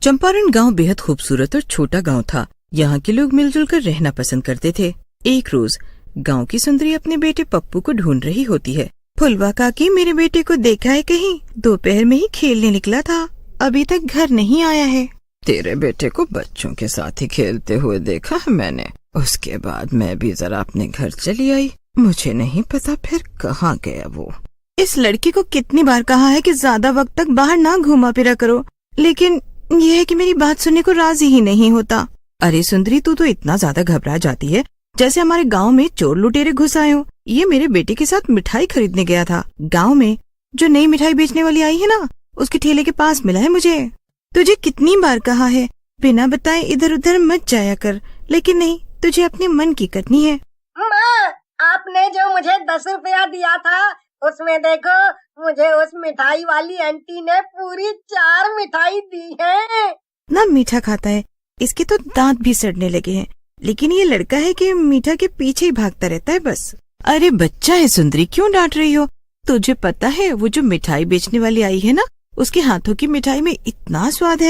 चंपारण गांव बेहद खूबसूरत और छोटा गांव था। यहाँ के लोग मिलजुल कर रहना पसंद करते थे। एक रोज गांव की सुंदरी अपने बेटे पप्पू को ढूंढ रही होती है। फुलवा काकी, मेरे बेटे को देखा है कहीं? दोपहर में ही खेलने निकला था, अभी तक घर नहीं आया है। तेरे बेटे को बच्चों के साथ ही खेलते हुए देखा है मैंने। उसके बाद मैं भी जरा अपने घर चली आई। मुझे नहीं पता फिर कहाँ गया वो। इस लड़की को कितनी बार कहा है कि ज्यादा वक्त तक बाहर ना घूमा फिरा करो, लेकिन यह है कि मेरी बात सुनने को राजी ही नहीं होता। अरे सुंदरी, तू तो इतना ज्यादा घबरा जाती है जैसे हमारे गांव में चोर लुटेरे घुस आए हो। ये मेरे बेटे के साथ मिठाई खरीदने गया था। गांव में जो नई मिठाई बेचने वाली आई है ना, उसके ठेले के पास मिला है मुझे। तुझे कितनी बार कहा है बिना बताए इधर उधर मत जाया कर, लेकिन नहीं, तुझे अपने मन की करनी है। माँ, आपने जो मुझे 10 रुपया दिया था, उसमें देखो मुझे उस मिठाई वाली आंटी ने पूरी 4 मिठाई दी है। ना मीठा खाता है, इसके तो दांत भी सड़ने लगे हैं, लेकिन ये लड़का है कि मीठा के पीछे ही भागता रहता है बस। अरे बच्चा है सुंदरी, क्यों डांट रही हो? तुझे पता है वो जो मिठाई बेचने वाली आई है ना, उसके हाथों की मिठाई में इतना स्वाद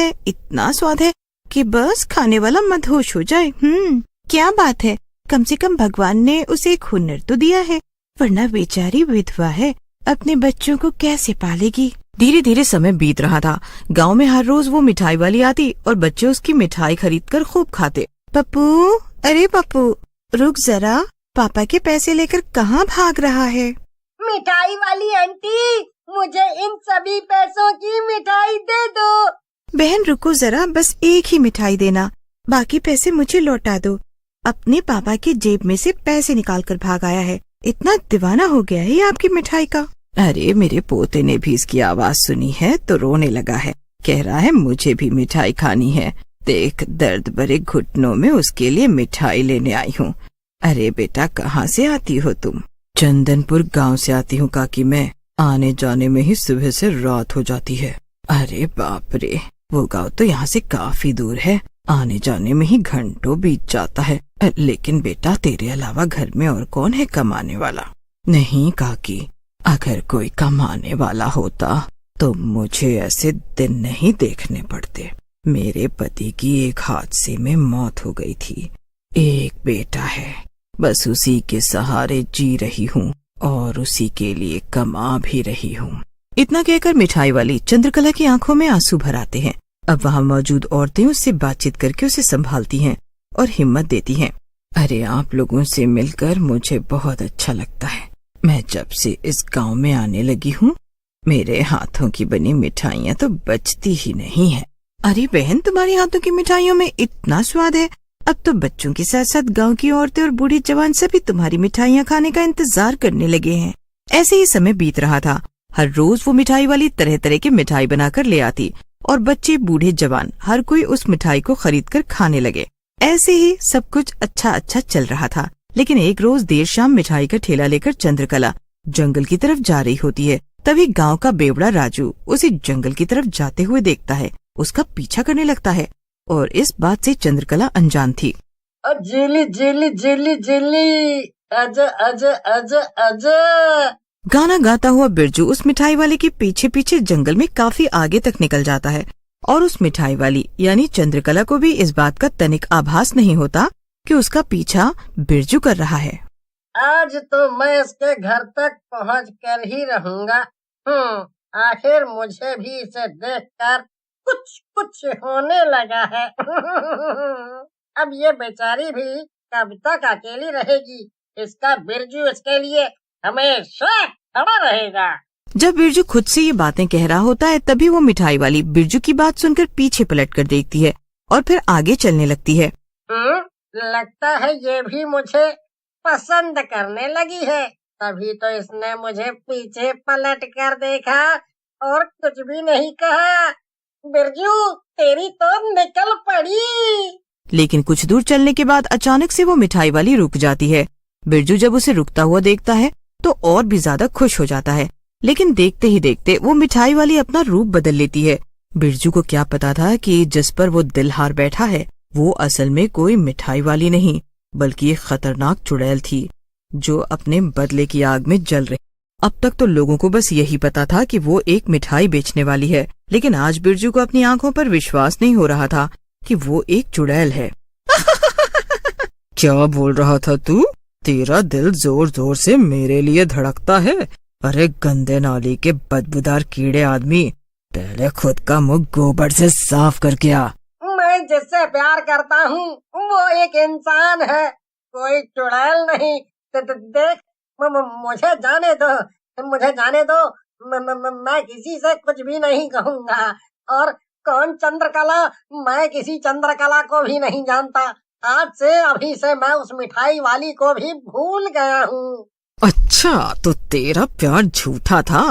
है कि बस खाने वाला मदहोश हो जाए। क्या बात है, कम से कम भगवान ने उसे एक हुनर तो दिया है, वरना बेचारी विधवा है, अपने बच्चों को कैसे पालेगी। धीरे धीरे समय बीत रहा था। गांव में हर रोज वो मिठाई वाली आती और बच्चे उसकी मिठाई खरीदकर खूब खाते। पप्पू, अरे पप्पू, रुक जरा, पापा के पैसे लेकर कहाँ भाग रहा है? मिठाई वाली आंटी, मुझे इन सभी पैसों की मिठाई दे दो। बहन रुको जरा, बस एक ही मिठाई देना, बाकी पैसे मुझे लौटा दो। अपने पापा की जेब में से पैसे निकाल कर भाग आया है। इतना दीवाना हो गया है ये आपकी मिठाई का। अरे मेरे पोते ने भी इसकी आवाज सुनी है तो रोने लगा है। कह रहा है मुझे भी मिठाई खानी है। देख, दर्द भरे घुटनों में उसके लिए मिठाई लेने आई हूँ। अरे बेटा, कहाँ से आती हो तुम? चंदनपुर गांव से आती हूँ काकी मैं। आने जाने में ही सुबह से रात हो जाती है। अरे बाप रे, वो गांव तो यहाँ से काफी दूर है, आने जाने में ही घंटों बीत जाता है। लेकिन बेटा, तेरे अलावा घर में और कौन है कमाने वाला? नहीं काकी, अगर कोई कमाने वाला होता तो मुझे ऐसे दिन नहीं देखने पड़ते। मेरे पति की एक हादसे में मौत हो गई थी। एक बेटा है, बस उसी के सहारे जी रही हूँ और उसी के लिए कमा भी रही हूँ। इतना कहकर मिठाई वाली चंद्रकला की आंखों में आंसू भर आते हैं। अब वहाँ मौजूद औरतें उससे बातचीत करके उसे संभालती हैं और हिम्मत देती हैं। अरे आप लोगों से मिलकर मुझे बहुत अच्छा लगता है। मैं जब से इस गांव में आने लगी हूँ, मेरे हाथों की बनी मिठाइयाँ तो बचती ही नहीं है। अरे बहन, तुम्हारे हाथों की मिठाइयों में इतना स्वाद है, अब तो बच्चों के साथ साथ गांव की औरतें और बूढ़े जवान सभी तुम्हारी मिठाइयाँ खाने का इंतजार करने लगे हैं। ऐसे ही समय बीत रहा था। हर रोज वो मिठाई वाली तरह तरह की मिठाई बनाकर ले आती और बच्चे बूढ़े जवान हर कोई उस मिठाई को खरीद कर खाने लगे। ऐसे ही सब कुछ अच्छा चल रहा था। लेकिन एक रोज देर शाम मिठाई का ठेला लेकर चंद्रकला जंगल की तरफ जा रही होती है। तभी गांव का बेवड़ा राजू उसे जंगल की तरफ जाते हुए देखता है, उसका पीछा करने लगता है और इस बात से चंद्रकला अनजान थी। जेली जेली जेली जेली, आजा आजा आजा आजा। गाना गाता हुआ बिरजू उस मिठाई वाले के पीछे पीछे जंगल में काफी आगे तक निकल जाता है और उस मिठाई वाली यानी चंद्रकला को भी इस बात का तनिक आभास नहीं होता कि उसका पीछा बिरजू कर रहा है। आज तो मैं इसके घर तक पहुंच कर ही रहूंगा। आखिर मुझे भी इसे देखकर कुछ कुछ होने लगा है। अब ये बेचारी भी कब तक अकेली रहेगी? इसका बिरजू इसके लिए हमेशा खड़ा रहेगा। जब बिरजू खुद से ये बातें कह रहा होता है, तभी वो मिठाई वाली बिरजू की बात सुनकर पीछे पलट कर देखती है और फिर आगे चलने लगती है। लगता है ये भी मुझे पसंद करने लगी है, तभी तो इसने मुझे पीछे पलट कर देखा और कुछ भी नहीं कहा। बिरजू, तेरी तो निकल पड़ी। लेकिन कुछ दूर चलने के बाद अचानक से वो मिठाई वाली रुक जाती है। बिरजू जब उसे रुकता हुआ देखता है तो और भी ज्यादा खुश हो जाता है। लेकिन देखते ही देखते वो मिठाई वाली अपना रूप बदल लेती है। बिरजू को क्या पता था कि जिस पर वो दिल हार बैठा है वो असल में कोई मिठाई वाली नहीं, बल्कि एक खतरनाक चुड़ैल थी जो अपने बदले की आग में जल रही। अब तक तो लोगों को बस यही पता था कि वो एक मिठाई बेचने वाली है, लेकिन आज बिरजू को अपनी आंखों पर विश्वास नहीं हो रहा था कि वो एक चुड़ैल है। क्या बोल रहा था तू? तेरा दिल जोर जोर से मेरे लिए धड़कता है। अरे गंदे नाली के बदबूदार कीड़े आदमी, पहले खुद का मुंह गोबर से साफ करके आ। मैं जिससे प्यार करता हूँ वो एक इंसान है, कोई चुड़ैल नहीं। देख, मुझे जाने दो, मुझे जाने दो। मैं किसी से कुछ भी नहीं कहूँगा। और कौन चंद्रकला? मैं किसी चंद्रकला को भी नहीं जानता। आज से अभी से मैं उस मिठाई वाली को भी भूल गया हूँ। अच्छा, तो तेरा प्यार झूठा था।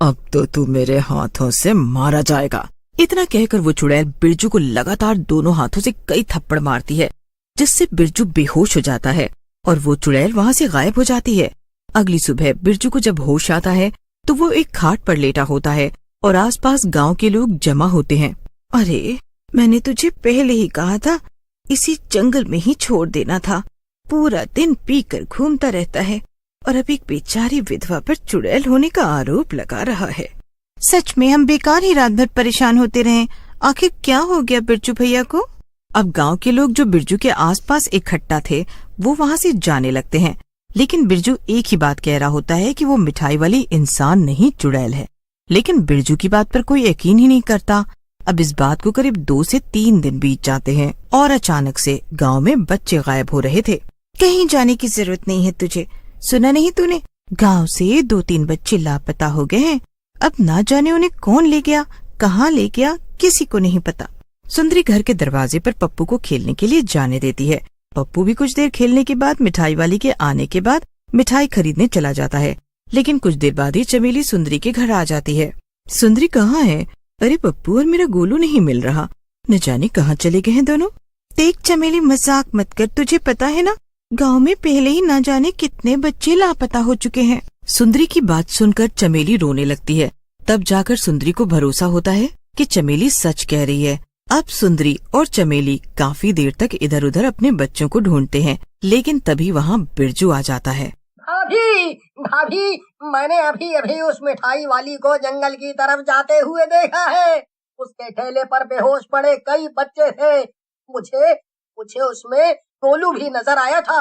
अब तो तू मेरे हाथों से मारा जाएगा। इतना कहकर वो चुड़ैल बिरजू को लगातार दोनों हाथों से कई थप्पड़ मारती है, जिससे बिरजू बेहोश हो जाता है और वो चुड़ैल वहाँ से गायब हो जाती है। अगली सुबह बिरजू को जब होश आता है तो वो एक खाट पर लेटा होता है और आसपास गांव के लोग जमा होते हैं। अरे, मैंने तुझे पहले ही कहा था इसी जंगल में ही छोड़ देना था। पूरा दिन पीकर घूमता रहता है और अब एक बेचारी विधवा पर चुड़ैल होने का आरोप लगा रहा है। सच में हम बेकार ही रात भर परेशान होते रहे। आखिर क्या हो गया बिरजू भैया को? अब गांव के लोग जो बिरजू के आसपास इकट्ठा थे वो वहाँ से जाने लगते हैं, लेकिन बिरजू एक ही बात कह रहा होता है कि वो मिठाई वाली इंसान नहीं चुड़ैल है। लेकिन बिरजू की बात पर कोई यकीन ही नहीं करता। अब इस बात को करीब 2 से 3 दिन बीत जाते हैं और अचानक से गांव में बच्चे गायब हो रहे थे। कहीं जाने की जरूरत नहीं है तुझे। सुना नहीं तूने? गांव से 2-3 बच्चे लापता हो गए हैं। अब ना जाने उन्हें कौन ले गया, कहाँ ले गया, किसी को नहीं पता। सुंदरी घर के दरवाजे पर पप्पू को खेलने के लिए जाने देती है। पप्पू भी कुछ देर खेलने के बाद मिठाई वाली के आने के बाद मिठाई खरीदने चला जाता है, लेकिन कुछ देर बाद ही चमेली सुंदरी के घर आ जाती है। सुंदरी कहाँ है? अरे पप्पू और मेरा गोलू नहीं मिल रहा, न जाने कहाँ चले गए हैं दोनों। देख चमेली, मजाक मत कर। तुझे पता है ना, गांव में पहले ही ना जाने कितने बच्चे लापता हो चुके हैं। सुंदरी की बात सुनकर चमेली रोने लगती है। तब जाकर सुंदरी को भरोसा होता है कि चमेली सच कह रही है। अब सुंदरी और चमेली काफी देर तक इधर उधर अपने बच्चों को ढूंढते हैं, लेकिन तभी वहाँ बिरजू आ जाता है। भाभी, भाभी, मैंने अभी अभी उस मिठाई वाली को जंगल की तरफ जाते हुए देखा है। उसके ठेले पर बेहोश पड़े कई बच्चे थे। मुझे उसमें गोलू भी नजर आया था।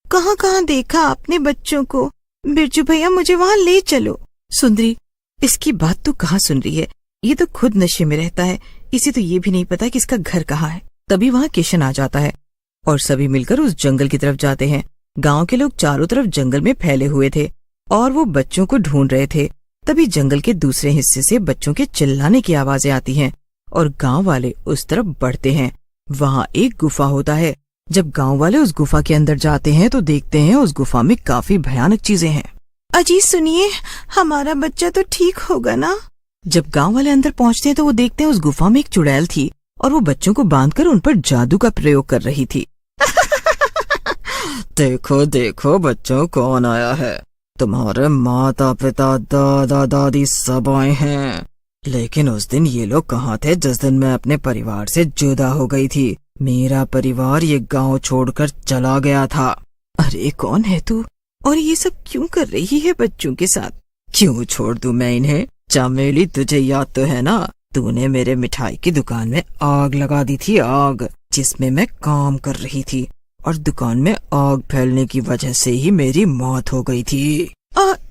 कहाँ देखा आपने बच्चों को? बिरजू भैया, मुझे वहाँ ले चलो। सुंदरी, इसकी बात तू कहाँ सुन रही है? ये तो खुद नशे में रहता है, इसे तो ये भी नहीं पता कि इसका घर कहाँ है। तभी वहाँ किशन आ जाता है और सभी मिलकर उस जंगल की तरफ जाते हैं। गांव के लोग चारों तरफ जंगल में फैले हुए थे और वो बच्चों को ढूंढ रहे थे। तभी जंगल के दूसरे हिस्से से बच्चों के चिल्लाने की आवाजें आती हैं और गांव वाले उस तरफ बढ़ते हैं। वहाँ एक गुफा होता है। जब गांव वाले उस गुफा के अंदर जाते हैं तो देखते हैं उस गुफा में काफी भयानक चीजें हैं। अजी सुनिए, हमारा बच्चा तो ठीक होगा ना? जब गांव वाले अंदर पहुंचते हैं तो वो देखते हैं उस गुफा में एक चुड़ैल थी और वो बच्चों को बांधकर उन पर जादू का प्रयोग कर रही थी। देखो देखो बच्चों, कौन आया है? तुम्हारे माता पिता दादा दादी सब आए हैं। लेकिन उस दिन ये लोग कहाँ थे जिस दिन मैं अपने परिवार से जुदा हो गई थी? मेरा परिवार ये गांव छोड़कर चला गया था। अरे कौन है तू और ये सब क्यों कर रही है बच्चों के साथ? क्यों छोड़ दूं मैं इन्हें? चमेली, तुझे याद तो है ना, तूने मेरे मिठाई की दुकान में आग लगा दी थी, आग जिसमें मैं काम कर रही थी, और दुकान में आग फैलने की वजह से ही मेरी मौत हो गई थी।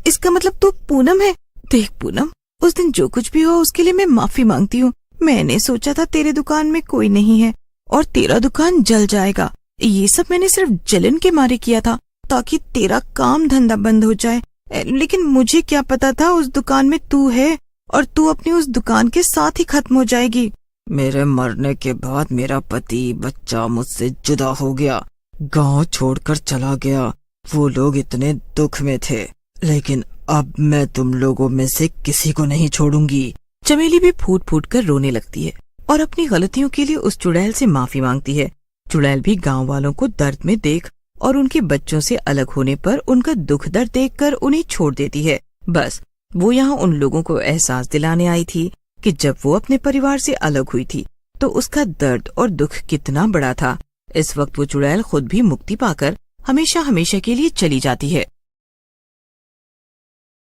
इसका मतलब तू पूनम है? देख पूनम, उस दिन जो कुछ भी हुआ उसके लिए मैं माफी मांगती हूँ। मैंने सोचा था तेरे दुकान में कोई नहीं है और तेरा दुकान जल जाएगा। ये सब मैंने सिर्फ जलन के मारे किया था ताकि तेरा काम धंधा बंद हो जाए। लेकिन मुझे क्या पता था उस दुकान में तू है और तू अपनी उस दुकान के साथ ही खत्म हो जाएगी। मेरे मरने के बाद मेरा पति बच्चा मुझसे जुदा हो गया, गांव छोड़कर चला गया। वो लोग इतने दुख में थे, लेकिन अब मैं तुम लोगों में से किसी को नहीं छोड़ूंगी। चमेली भी फूट फूट कर रोने लगती है और अपनी गलतियों के लिए उस चुड़ैल से माफी मांगती है। चुड़ैल भी गांव वालों को दर्द में देख और उनके बच्चों से अलग होने पर उनका दुख दर्द देखकर उन्हें छोड़ देती है। बस वो यहाँ उन लोगों को एहसास दिलाने आई थी कि जब वो अपने परिवार से अलग हुई थी तो उसका दर्द और दुख कितना बड़ा था। इस वक्त वो चुड़ैल खुद भी मुक्ति पाकर हमेशा हमेशा के लिए चली जाती है।